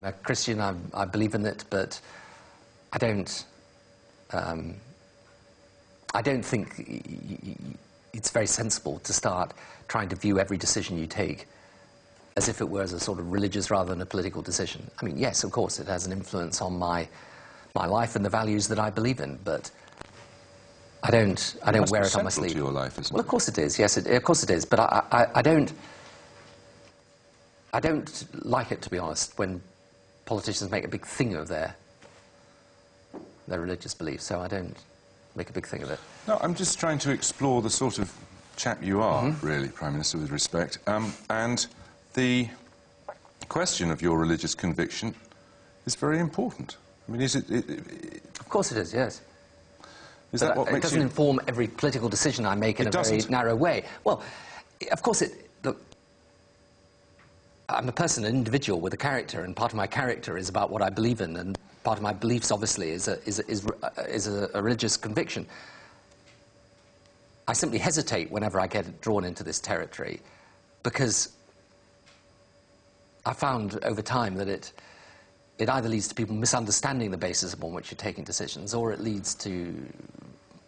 I'm a Christian, I believe in it, but I don't think it's very sensible to start trying to view every decision you take as if it were as a sort of religious rather than a political decision. I mean, yes, of course, it has an influence on my life and the values that I believe in, but I don't wear it on my sleeve. To your life, isn't it? Well, of course it is. Yes, of course it is. But I don't like it, to be honest, when politicians make a big thing of their religious beliefs. So I don't make a big thing of it. No, I'm just trying to explore the sort of chap you are, really, Prime Minister, with respect. And the question of your religious conviction is very important. I mean, is it... Of course it is, yes. Is that what makes you... It doesn't inform every political decision I make in a very narrow way. Well, of course look, I'm a person, an individual with a character, and part of my character is about what I believe in, and part of my beliefs, obviously, is a religious conviction. I simply hesitate whenever I get drawn into this territory, because I found over time that it either leads to people misunderstanding the basis upon which you're taking decisions, or it leads to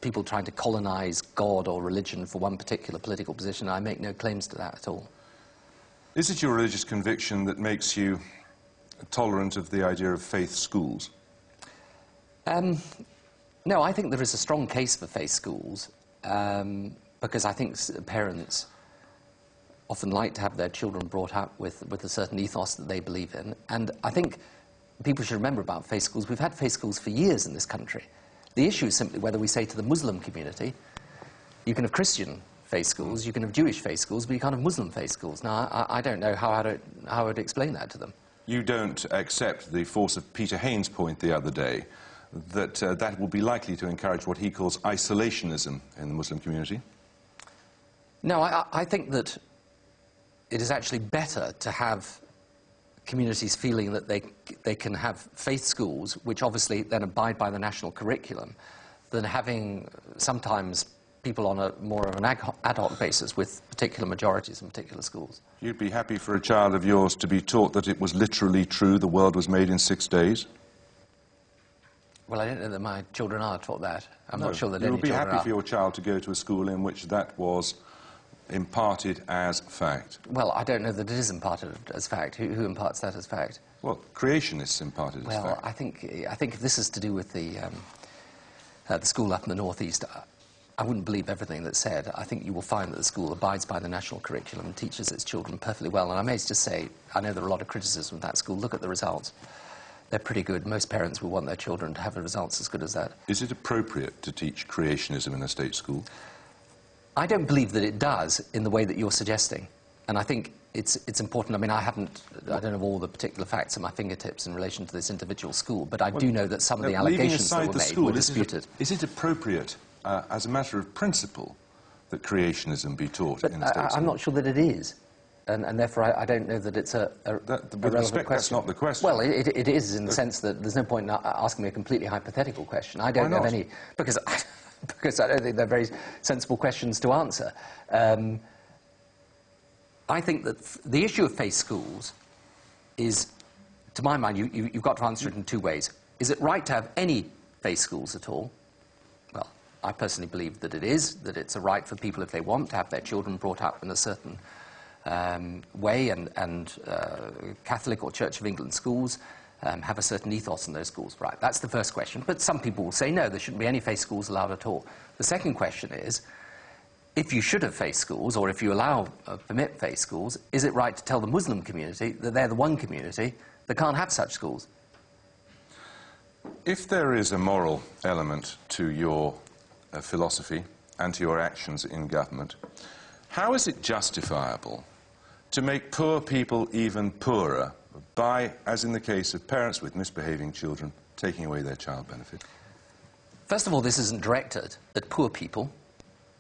people trying to colonize God or religion for one particular political position. I make no claims to that at all. Is it your religious conviction that makes you tolerant of the idea of faith schools? No, I think there is a strong case for faith schools, because I think parents often like to have their children brought up with a certain ethos that they believe in. And I think people should remember about faith schools. We've had faith schools for years in this country. The issue is simply whether we say to the Muslim community, you can have Christian faith schools, you can have Jewish faith schools, but you can't have Muslim faith schools. Now, I don't know how I would explain that to them. You don't accept the force of Peter Haynes' point the other day, that that will be likely to encourage what he calls isolationism in the Muslim community? No, I think that it is actually better to have communities feeling that they can have faith schools, which obviously then abide by the national curriculum, than having sometimes people on a more of an ad hoc basis with particular majorities in particular schools. You'd be happy for a child of yours to be taught that it was literally true the world was made in 6 days? Well, I don't know that my children are taught that. I'm not sure that any children are. You would be happy for your child to go to a school in which that was imparted as fact? Well, I don't know that it is imparted as fact. Who imparts that as fact? Well, creationists imparted as fact. Well, I think if this is to do with the school up in the northeast, I wouldn't believe everything that's said. I think you will find that the school abides by the national curriculum and teaches its children perfectly well. And I may just say, I know there are a lot of criticism of that school. Look at the results. They're pretty good. Most parents will want their children to have the results as good as that. Is it appropriate to teach creationism in a state school? I don't believe that it does in the way that you're suggesting. And I think it's important. I mean, I don't have all the particular facts at my fingertips in relation to this individual school, but I do know that some of the allegations that were made were disputed. Is it appropriate, as a matter of principle, that creationism be taught in a state school? I'm not sure that it is. And therefore, I don't know that it's a relevant respect, question. That's not the question. Well, it is in the sense that there's no point in asking me a completely hypothetical question. I don't have any, because I don't think they're very sensible questions to answer. I think that the issue of faith schools is, to my mind, you've got to answer it in two ways. Is it right to have any faith schools at all? Well, I personally believe that it is, that it's a right for people, if they want, to have their children brought up in a certain way, and Catholic or Church of England schools have a certain ethos in those schools. Right, that's the first question. But some people will say, no, there shouldn't be any faith schools allowed at all. The second question is, if you should have faith schools, or if you permit faith schools, is it right to tell the Muslim community that they're the one community that can't have such schools? If there is a moral element to your philosophy and to your actions in government, how is it justifiable to make poor people even poorer by, as in the case of parents with misbehaving children, taking away their child benefit? First of all, this isn't directed at poor people.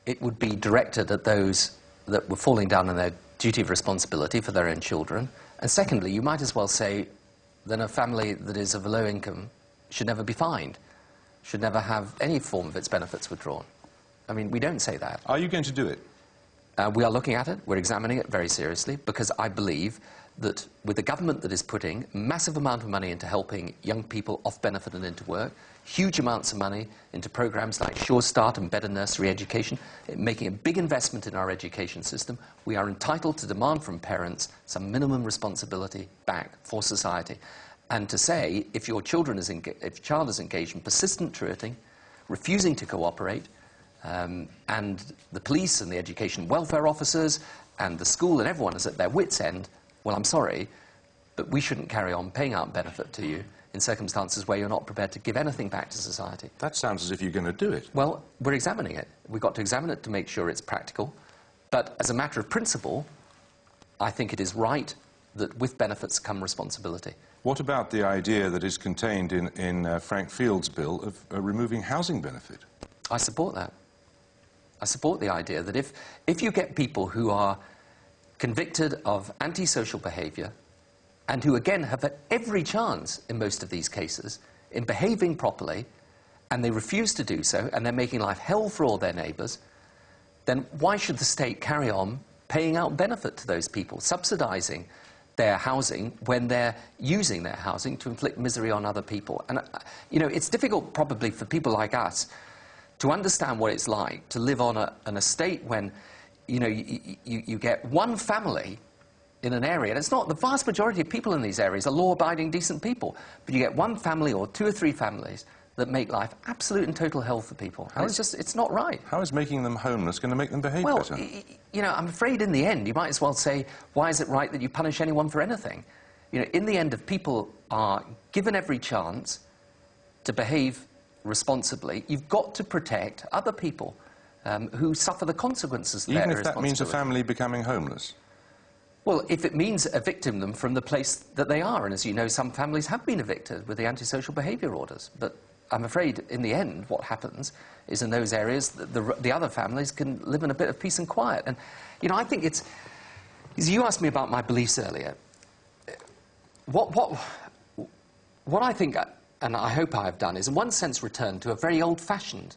It would be directed at those that were falling down on their duty of responsibility for their own children. And secondly, you might as well say that a family that is of a low income should never be fined, should never have any form of its benefits withdrawn. I mean, we don't say that. Are you going to do it? We are looking at it. We're examining it very seriously, because I believe that with a government that is putting massive amount of money into helping young people off benefit and into work, huge amounts of money into programs like Sure Start and better nursery education, making a big investment in our education system, we are entitled to demand from parents some minimum responsibility back for society. And to say, if your child is engaged in persistent truanting, refusing to cooperate, and the police and the education welfare officers and the school and everyone is at their wits' end, well, I'm sorry, but we shouldn't carry on paying out benefit to you in circumstances where you're not prepared to give anything back to society. That sounds as if you're going to do it. Well, we're examining it. We've got to examine it to make sure it's practical. But as a matter of principle, I think it is right that with benefits come responsibility. What about the idea that is contained in Frank Field's bill of removing housing benefit? I support that. I support the idea that if you get people who are convicted of antisocial behaviour and who, again, have had every chance in most of these cases in behaving properly, and they refuse to do so, and they're making life hell for all their neighbours, then why should the state carry on paying out benefit to those people, subsidising their housing when they're using their housing to inflict misery on other people? And, you know, it's difficult probably for people like us to understand what it's like to live on an estate when, you know, you get one family in an area, and it's not, the vast majority of people in these areas are law-abiding, decent people, but you get one family or two or three families that make life absolute and total hell for people. And it's just, it's not right. How is making them homeless going to make them behave better? Well, you know, I'm afraid in the end, you might as well say, why is it right that you punish anyone for anything? You know, in the end, if people are given every chance to behave responsibly, you've got to protect other people who suffer the consequences of their irresponsibility. Even if that means a family becoming homeless? Well, if it means evicting them from the place that they are, and as you know, some families have been evicted with the antisocial behaviour orders. But I'm afraid, in the end, what happens is in those areas, the other families can live in a bit of peace and quiet. And, you know, I think it's... You asked me about my beliefs earlier. What I think, and I hope I have done, is in one sense return to a very old-fashioned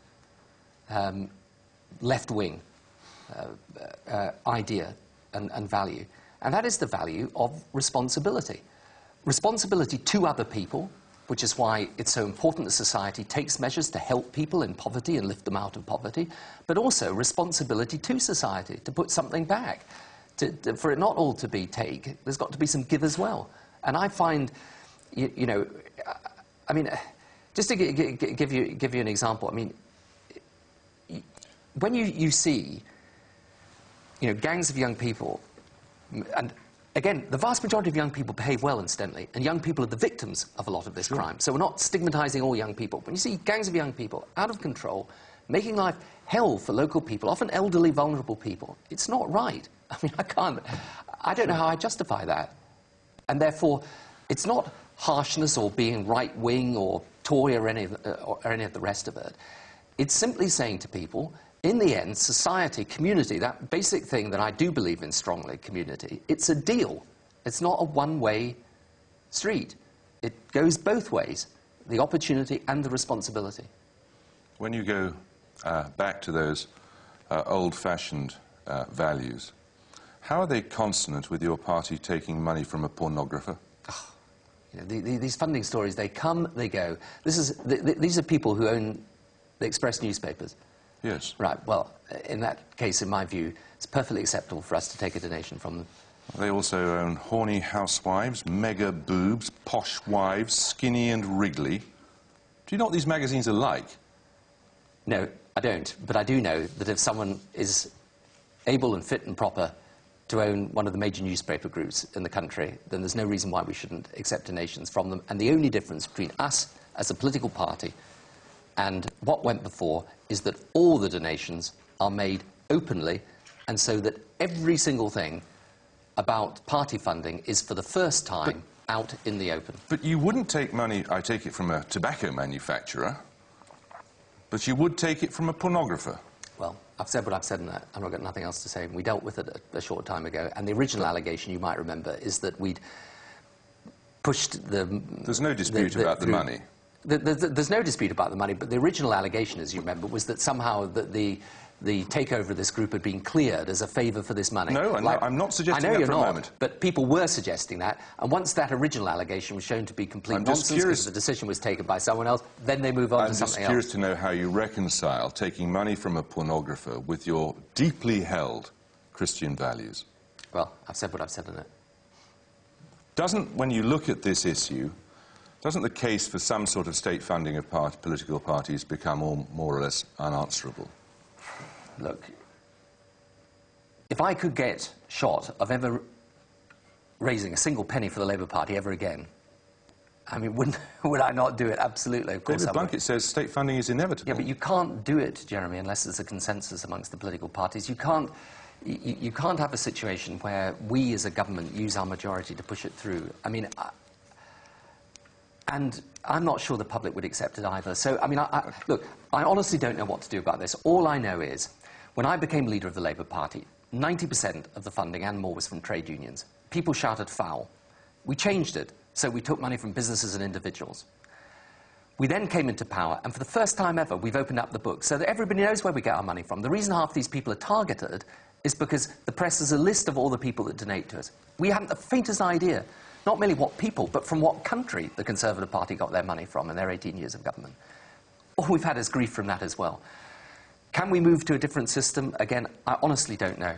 left-wing idea and value. And that is the value of responsibility. Responsibility to other people, which is why it's so important that society takes measures to help people in poverty and lift them out of poverty, but also responsibility to society, to put something back. For it not all to be take, there's got to be some give as well. And I find, you know, I mean, just to give you an example, I mean, when you see, you know, gangs of young people, and again, the vast majority of young people behave well, incidentally, and young people are the victims of a lot of this crime. So we're not stigmatising all young people. When you see gangs of young people out of control, making life hell for local people, often elderly, vulnerable people, it's not right. I mean, I don't know how I justify that. And therefore, it's not harshness or being right-wing or Tory or any of the rest of it. It's simply saying to people, in the end, society, community, that basic thing that I do believe in strongly, community, it's a deal. It's not a one-way street. It goes both ways, the opportunity and the responsibility. When you go back to those old-fashioned values, how are they consonant with your party taking money from a pornographer? Oh, you know, these funding stories, they come, they go. These are people who own the Express newspapers. Yes. Right, well, in that case, in my view, it's perfectly acceptable for us to take a donation from them. They also own Horny Housewives, Mega Boobs, Posh Wives, Skinny and Wrigley. Do you know what these magazines are like? No, I don't, but I do know that if someone is able and fit and proper to own one of the major newspaper groups in the country, then there's no reason why we shouldn't accept donations from them. And the only difference between us as a political party and what went before is that all the donations are made openly, and so that every single thing about party funding is for the first time out in the open. But you wouldn't take money, I take it, from a tobacco manufacturer, but you would take it from a pornographer. Well, I've said what I've said, and I've got nothing else to say. We dealt with it a short time ago, and the original allegation, you might remember, is that we'd pushed the... There's no dispute about the money. There's no dispute about the money, but the original allegation, as you remember, was that somehow the the takeover of this group had been cleared as a favour for this money. No, I'm not suggesting that for a moment. But people were suggesting that, and once that original allegation was shown to be complete nonsense because the decision was taken by someone else, then they move on to something else. I'm just curious to know how you reconcile taking money from a pornographer with your deeply held Christian values. Well, I've said what I've said on it. When you look at this issue, doesn't the case for some sort of state funding of political parties become more or less unanswerable? Look, if I could get shot of ever raising a single penny for the Labour Party ever again, I mean, would I not do it? Absolutely, of course David Blunkett says state funding is inevitable. Yeah, but you can't do it, Jeremy, unless there's a consensus amongst the political parties. You can't have a situation where we as a government use our majority to push it through. I mean, and I'm not sure the public would accept it either. So, I mean, look, I honestly don't know what to do about this. All I know is, when I became leader of the Labour Party, 90% of the funding and more was from trade unions. People shouted foul. We changed it, so we took money from businesses and individuals. We then came into power, and for the first time ever, we've opened up the books so that everybody knows where we get our money from. The reason half these people are targeted is because the press has a list of all the people that donate to us. We haven't the faintest idea, not merely what people, but from what country the Conservative Party got their money from in their 18 years of government. All we've had is grief from that as well. Can we move to a different system? Again, I honestly don't know.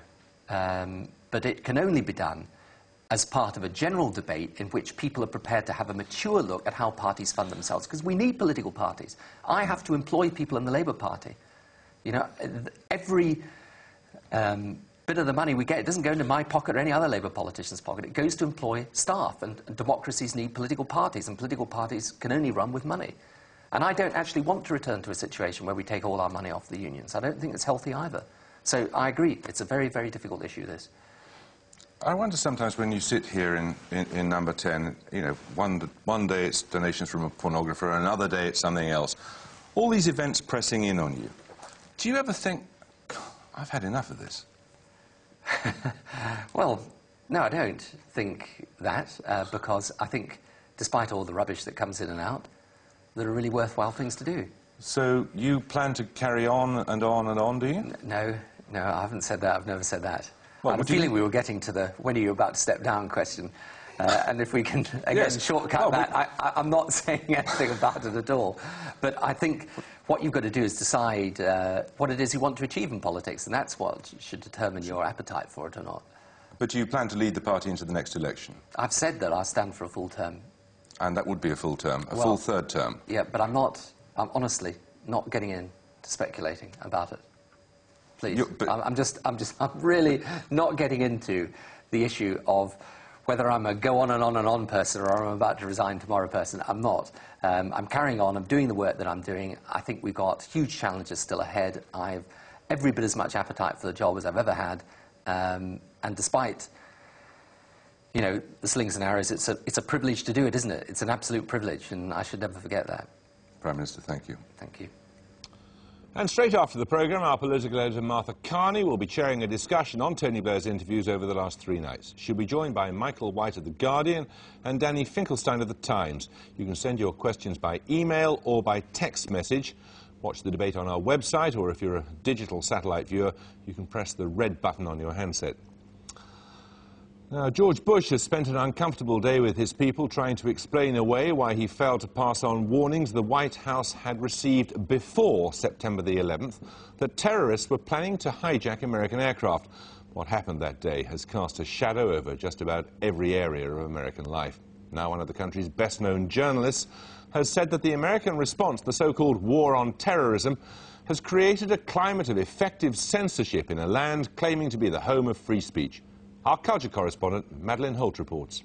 But it can only be done as part of a general debate in which people are prepared to have a mature look at how parties fund themselves, because we need political parties. I have to employ people in the Labour Party. You know, every bit of the money we get, it doesn't go into my pocket or any other Labour politician's pocket. It goes to employ staff, and democracies need political parties, and political parties can only run with money. And I don't actually want to return to a situation where we take all our money off the unions. I don't think it's healthy either. So I agree, it's a very, very difficult issue, this. I wonder sometimes when you sit here in number 10, you know, one day it's donations from a pornographer, another day it's something else. All these events pressing in on you. Do you ever think, I've had enough of this? Well, no, I don't think that, because I think, despite all the rubbish that comes in and out, there are really worthwhile things to do. So you plan to carry on and on and on, do you? No, I haven't said that. I've never said that. Well, I'm feeling we were getting to the when are you about to step down question. And if we can, again, shortcut that, I'm not saying anything about it at all. But I think what you've got to do is decide what it is you want to achieve in politics, and that's what should determine your appetite for it or not. But you plan to lead the party into the next election? I've said that I'll stand for a full term. And that would be a full term, full third term? Yeah, but I'm honestly not getting into speculating about it. Please. I'm really not getting into the issue of whether I'm a go on and on and on person or I'm about to resign tomorrow person. I'm not. I'm carrying on. I'm doing the work that I'm doing. I think we've got huge challenges still ahead. I've every bit as much appetite for the job as I've ever had. And despite, you know, the slings and arrows, it's a privilege to do it, isn't it? It's an absolute privilege, and I should never forget that. Prime Minister, thank you. Thank you. And straight after the programme, our political editor Martha Carney will be chairing a discussion on Tony Blair's interviews over the last 3 nights. She'll be joined by Michael White of The Guardian and Danny Finkelstein of The Times. You can send your questions by email or by text message. Watch the debate on our website, or if you're a digital satellite viewer, you can press the red button on your handset. Now, George Bush has spent an uncomfortable day with his people trying to explain away why he failed to pass on warnings the White House had received before September the 11th that terrorists were planning to hijack American aircraft. What happened that day has cast a shadow over just about every area of American life. Now, one of the country's best-known journalists has said that the American response to the so-called war on terrorism has created a climate of effective censorship in a land claiming to be the home of free speech. Our culture correspondent, Madeleine Holt, reports.